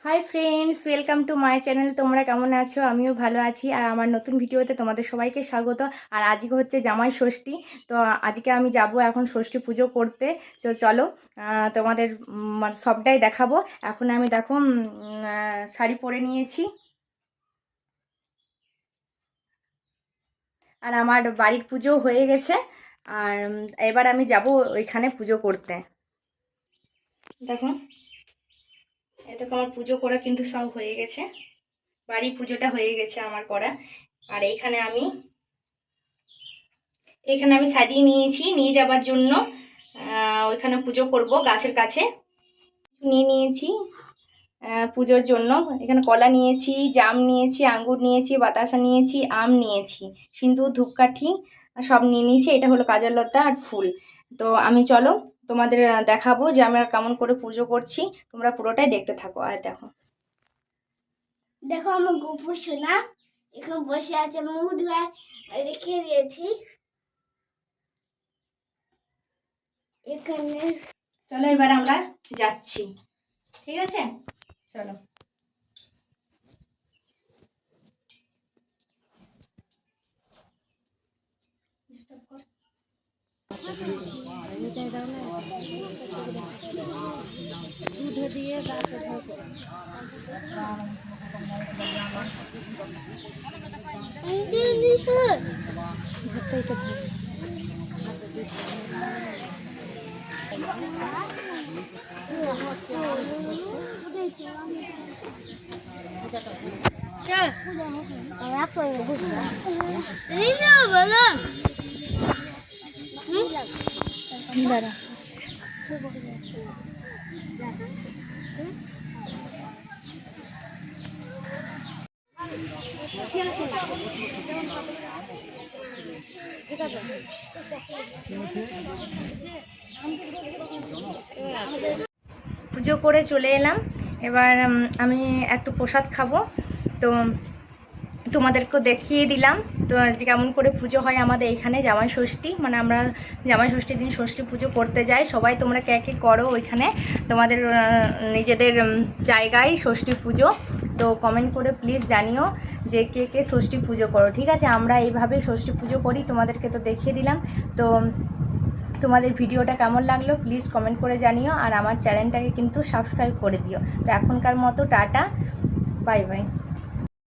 Hi friends, welcome to my channel. তোমরা কেমন আছো? আমিও ভালো আছি। আর আমার নতুন ভিডিওতে তোমাদের সবাইকে স্বাগত। আর আজকে হচ্ছে জামাই ষষ্ঠী। তো আজকে আমি যাব এখন ষষ্ঠী পুজো করতে। চলো তোমাদের সবটাই দেখাবো। এখন আমি দেখো শাড়ি পরে নিয়েছি। আর আমার বাড়ির পুজো হয়ে গেছে। আর এবার আমি যাব ওইখানে পুজো করতে। দেখো, এই দেখো আমার পুজো করা কিন্তু সব হয়ে গেছে। বাড়ি পুজোটা হয়ে গেছে আমার করা। আর এখানে আমি সাজিয়ে নিয়েছি নিয়ে যাবার জন্য। ওইখানে পুজো করব গাছের কাছে। নিয়ে নিয়েছি পুজোর জন্য। এখানে কলা নিয়েছি, জাম নিয়েছি, আঙ্গুর নিয়েছি, বাতাসা নিয়েছি, আম নিয়েছি, সিঁদুর, ধূপকাঠি সব নিয়ে নিয়েছি। এটা হলো কাজললতা আর ফুল। তো আমি চলো তোমাদের দেখাবো যে আমরা কেমন করে পুজো করছি। তোমরা পুরোটাই দেখতে থাকো। আর দেখো দেখো আমার গপু সোনা এখন বসে আছে, মুখ ধুয়ে রেখে দিয়েছি এখানে। চলো এবার আমরা যাচ্ছি, ঠিক আছে? চলো। পুজো করে চলে এলাম। এবার আমি একটু প্রসাদ খাবো। তো তোমাদেরকেও দেখিয়ে দিলাম তো যে কেমন করে পুজো হয় আমাদের এখানে জামাই ষষ্ঠী। মানে আমরা জামাই ষষ্ঠীর দিন ষষ্ঠী পুজো করতে যাই। সবাই তোমরা কে কে করো ওইখানে তোমাদের নিজেদের জায়গায় ষষ্ঠী পুজো? তো কমেন্ট করে প্লিজ জানিও যে কে কে ষষ্ঠী পুজো করো, ঠিক আছে? আমরা এইভাবেই ষষ্ঠী পুজো করি। তোমাদেরকে তো দেখিয়ে দিলাম। তো তোমাদের ভিডিওটা কেমন লাগলো প্লিজ কমেন্ট করে জানিও। আর আমার চ্যানেলটাকে কিন্তু সাবস্ক্রাইব করে দিও। তো এখনকার মতো টাটা, বাই বাই।